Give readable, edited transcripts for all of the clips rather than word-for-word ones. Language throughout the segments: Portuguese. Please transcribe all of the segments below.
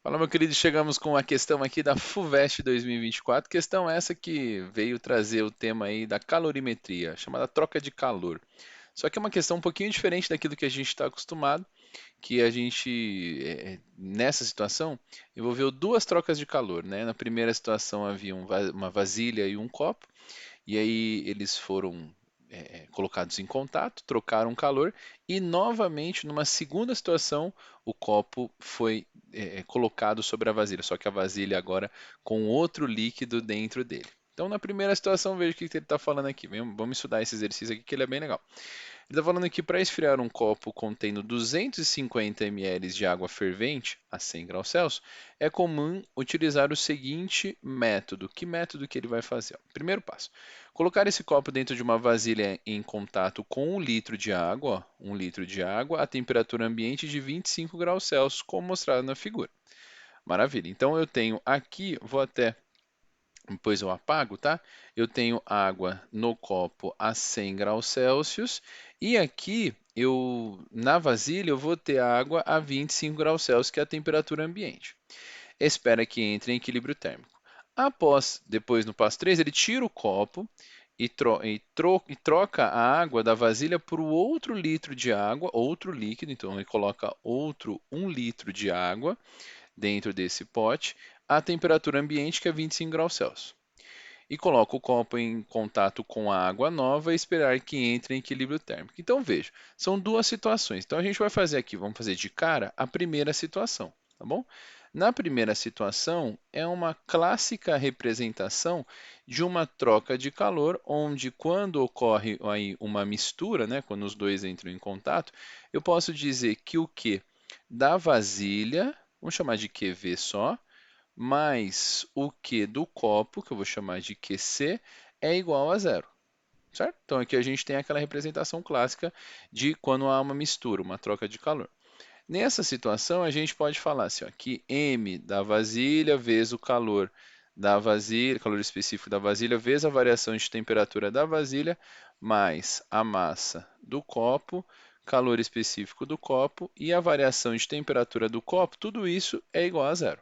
Fala, meu querido, chegamos com a questão aqui da FUVEST 2024. Questão essa que veio trazer o tema aí da calorimetria, chamada troca de calor. Só que é uma questão um pouquinho diferente daquilo que a gente está acostumado, que a gente, nessa situação, envolveu duas trocas de calor, né? Na primeira situação havia uma vasilha e um copo, e aí eles foram colocados em contato, trocaram calor e novamente numa segunda situação o copo foi colocado sobre a vasilha, só que a vasilha agora com outro líquido dentro dele. Então, na primeira situação, veja o que ele está falando aqui. Vamos estudar esse exercício aqui que ele é bem legal. Ele está falando que para esfriar um copo contendo 250 ml de água fervente a 100 graus Celsius, é comum utilizar o seguinte método. Que método que ele vai fazer? Ó, primeiro passo: colocar esse copo dentro de uma vasilha em contato com 1 litro de água, ó, 1 litro de água, a temperatura ambiente de 25 graus Celsius, como mostrado na figura. Maravilha. Então eu tenho aqui, vou até depois eu apago, tá? Eu tenho água no copo a 100 graus Celsius e aqui na vasilha eu vou ter água a 25 graus Celsius, que é a temperatura ambiente. Espera que entre em equilíbrio térmico. Depois no passo 3, ele tira o copo e troca a água da vasilha por outro litro de água, outro líquido, então ele coloca outro 1 litro de água dentro desse pote, a temperatura ambiente que é 25 graus Celsius e coloca o copo em contato com a água nova e esperar que entre em equilíbrio térmico. Então veja, são duas situações. Então a gente vai fazer aqui, vamos fazer de cara a primeira situação, tá bom? Na primeira situação, é uma clássica representação de uma troca de calor, onde quando ocorre aí uma mistura, né, quando os dois entram em contato, eu posso dizer que o Q da vasilha, vamos chamar de QV só, mais o Q do copo, que eu vou chamar de QC, é igual a zero, certo? Então aqui a gente tem aquela representação clássica de quando há uma mistura, uma troca de calor. Nessa situação, a gente pode falar assim, ó, que M da vasilha vezes o calor da vasilha, calor específico da vasilha, vezes a variação de temperatura da vasilha, mais a massa do copo, calor específico do copo e a variação de temperatura do copo, tudo isso é igual a zero.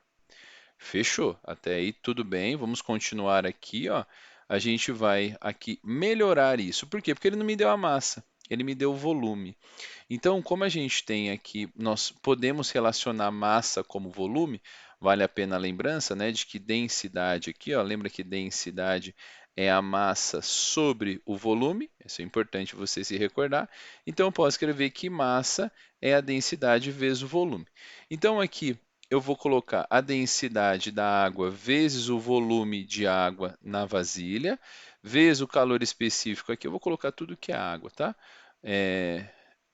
Fechou. Até aí tudo bem. Vamos continuar aqui, ó. A gente vai aqui melhorar isso. Por quê? Porque ele não me deu a massa, ele me deu o volume. Então, como a gente tem aqui, nós podemos relacionar massa como volume, vale a pena a lembrança, né, de que densidade aqui, ó, lembra que densidade é a massa sobre o volume, isso é importante você se recordar. Então, eu posso escrever que massa é a densidade vezes o volume. Então, aqui eu vou colocar a densidade da água vezes o volume de água na vasilha, vezes o calor específico aqui, eu vou colocar tudo que é água, tá? É,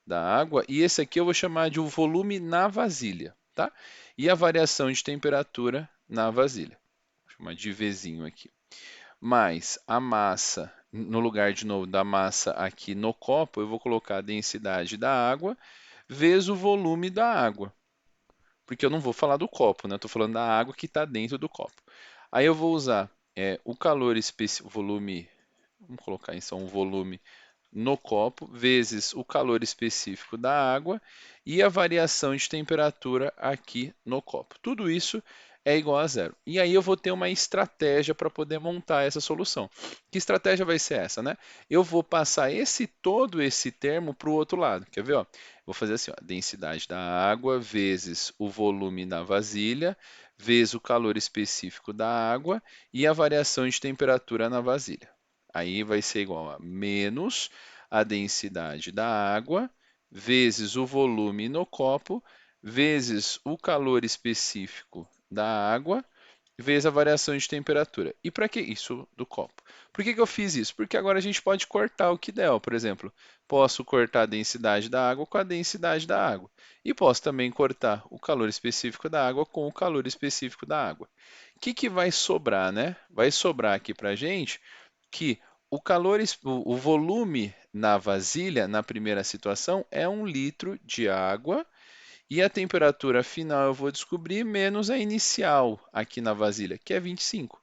da água, e esse aqui eu vou chamar de o volume na vasilha, tá? E a variação de temperatura na vasilha. Vou chamar de Vzinho aqui. Mais a massa, no lugar de novo da massa aqui no copo, eu vou colocar a densidade da água vezes o volume da água. Porque eu não vou falar do copo, né? Estou falando da água que está dentro do copo. Aí eu vou usar o calor específico, volume, vamos colocar então um volume no copo, vezes o calor específico da água e a variação de temperatura aqui no copo. Tudo isso é igual a zero. E aí eu vou ter uma estratégia para poder montar essa solução. Que estratégia vai ser essa, né? Eu vou passar todo esse termo para o outro lado. Quer ver? Ó? Vou fazer assim, ó, densidade da água vezes o volume da vasilha, vezes o calor específico da água e a variação de temperatura na vasilha. Aí vai ser igual a menos a densidade da água, vezes o volume no copo, vezes o calor específico da água, vezes a variação de temperatura. E para que isso do copo? Por que eu fiz isso? Porque agora a gente pode cortar o que der. Ó. Por exemplo, posso cortar a densidade da água com a densidade da água. E posso também cortar o calor específico da água com o calor específico da água. O que vai sobrar, né? Vai sobrar aqui para a gente que o volume na vasilha, na primeira situação, é 1 litro de água e a temperatura final eu vou descobrir menos a inicial aqui na vasilha, que é 25.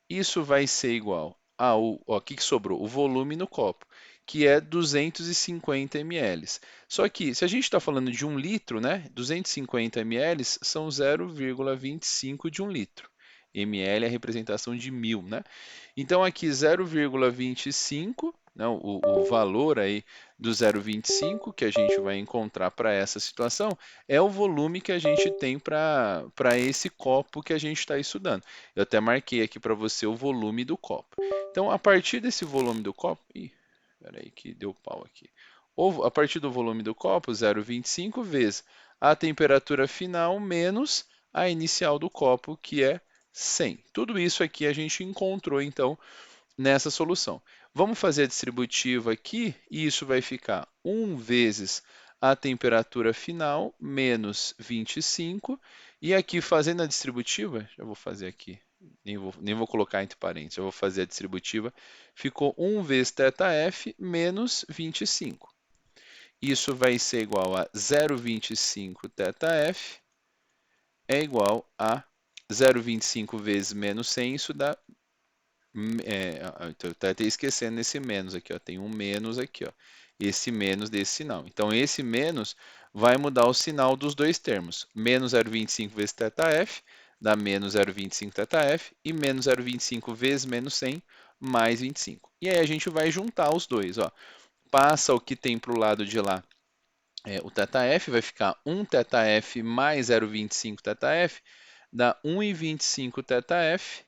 Isso vai ser igual ao, ó, o que sobrou? O volume no copo, que é 250 ml. Só que, se a gente está falando de 1 litro, né, 250 ml são 0,25 de 1 litro. ml é a representação de 1000, né? Então aqui 0,25, né, o valor aí do 0,25 que a gente vai encontrar para essa situação é o volume que a gente tem para esse copo que a gente está estudando. Eu até marquei aqui para você o volume do copo. Então, a partir desse volume do copo... Ih, peraí que deu pau aqui. A partir do volume do copo, 0,25 vezes a temperatura final menos a inicial do copo, que é 100. Tudo isso aqui a gente encontrou, então, nessa solução. Vamos fazer a distributiva aqui, e isso vai ficar 1 vezes a temperatura final menos 25. E aqui, fazendo a distributiva, já vou fazer aqui, nem vou colocar entre parênteses, já vou fazer a distributiva, ficou 1 vezes θF menos 25. Isso vai ser igual a 0,25 θF é igual a 0,25 vezes menos 100, isso dá então, eu estou até esquecendo esse menos aqui, ó. Tem um menos aqui, ó. Esse menos desse sinal. Então, esse menos vai mudar o sinal dos dois termos. Menos 0,25 vezes θF dá menos 0,25 θF e menos 0,25 vezes menos 100 mais 25. E aí a gente vai juntar os dois, ó. Passa o que tem para o lado de lá, o θF, vai ficar 1 θF mais 0,25 θF, dá 1,25 θF.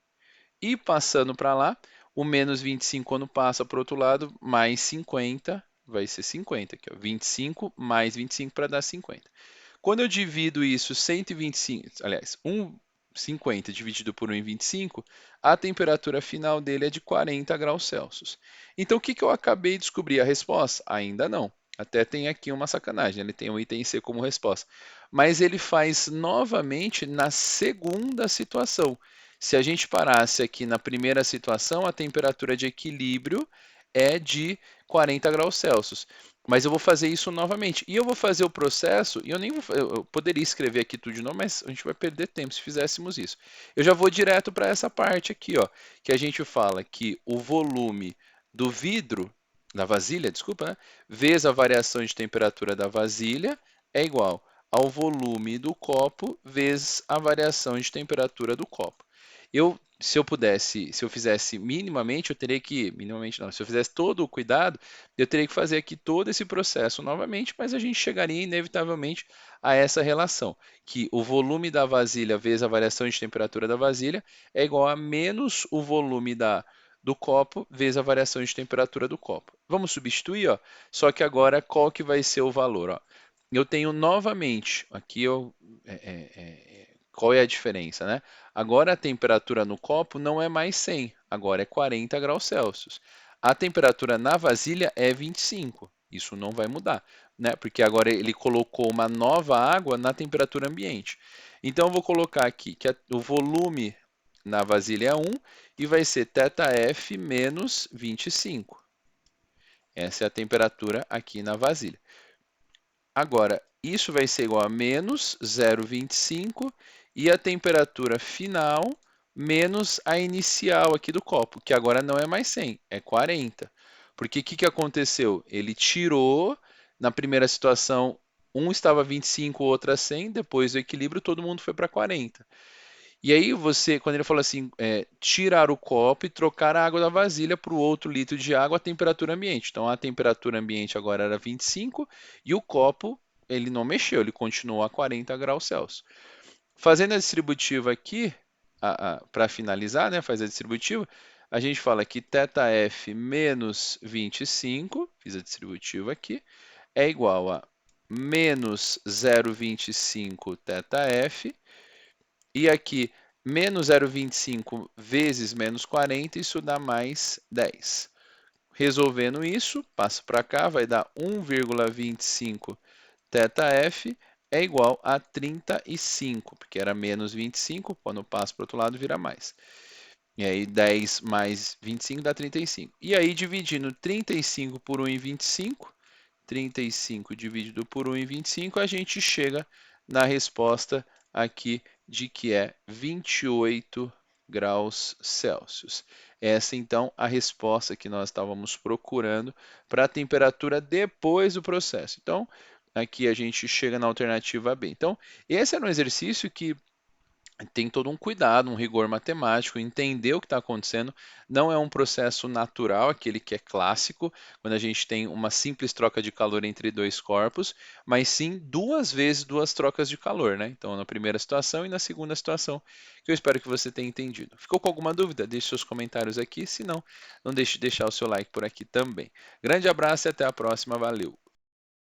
E passando para lá, o menos 25 quando passa para o outro lado, mais 50, vai ser 50 aqui, ó, 25 mais 25 para dar 50. Quando eu divido isso 125, aliás, 50 dividido por 1,25, a temperatura final dele é de 40 graus Celsius. Então, o que eu acabei de descobrir? A resposta? Ainda não. Até tem aqui uma sacanagem, ele tem o item C como resposta. Mas ele faz novamente na segunda situação. Se a gente parasse aqui na primeira situação, a temperatura de equilíbrio é de 40 graus Celsius. Mas eu vou fazer isso novamente. E eu vou fazer o processo, e eu nem vou, eu poderia escrever aqui tudo de novo, mas a gente vai perder tempo se fizéssemos isso. Eu já vou direto para essa parte aqui, ó, que a gente fala que o volume do vidro, da vasilha, desculpa, né, vezes a variação de temperatura da vasilha é igual ao volume do copo vezes a variação de temperatura do copo. Se eu fizesse minimamente, eu teria que, minimamente não, se eu fizesse todo o cuidado, eu teria que fazer aqui todo esse processo novamente, mas a gente chegaria inevitavelmente a essa relação, que o volume da vasilha vezes a variação de temperatura da vasilha é igual a menos o volume do copo vezes a variação de temperatura do copo. Vamos substituir, ó, só que agora qual que vai ser o valor? Ó? Eu tenho novamente, aqui qual é a diferença, né? Agora a temperatura no copo não é mais 100, agora é 40 graus Celsius. A temperatura na vasilha é 25, isso não vai mudar, né? Porque agora ele colocou uma nova água na temperatura ambiente. Então eu vou colocar aqui que o volume na vasilha é 1 e vai ser θF menos 25. Essa é a temperatura aqui na vasilha. Agora, isso vai ser igual a menos 0,25 e a temperatura final menos a inicial aqui do copo, que agora não é mais 100, é 40. Porque o que aconteceu? Ele tirou, na primeira situação, um estava 25, o outro a 100, depois do equilíbrio todo mundo foi para 40. E aí você, quando ele falou assim, tirar o copo e trocar a água da vasilha para o outro litro de água à temperatura ambiente. Então a temperatura ambiente agora era 25 e o copo ele não mexeu, ele continuou a 40 graus Celsius. Fazendo a distributiva aqui, para finalizar, né, fazer a distributiva, a gente fala que θF menos 25, fiz a distributiva aqui, é igual a menos 0,25 θF. E aqui, menos 0,25 vezes menos 40, isso dá mais 10. Resolvendo isso, passo para cá, vai dar 1,25 θF é igual a 35, porque era menos 25, quando eu passo para o outro lado vira mais. E aí 10 mais 25 dá 35. E aí dividindo 35 por 1,25, 35 dividido por 1,25, a gente chega na resposta aqui de que é 28 graus Celsius. Essa então a resposta que nós estávamos procurando para a temperatura depois do processo. Então, aqui a gente chega na alternativa B. Então, esse era um exercício que tem todo um cuidado, um rigor matemático, entender o que está acontecendo. Não é um processo natural, aquele que é clássico, quando a gente tem uma simples troca de calor entre dois corpos, mas sim duas vezes duas trocas de calor, né? Então, na primeira situação e na segunda situação, que eu espero que você tenha entendido. Ficou com alguma dúvida? Deixe seus comentários aqui, se não, não deixe de deixar o seu like por aqui também. Grande abraço e até a próxima, valeu!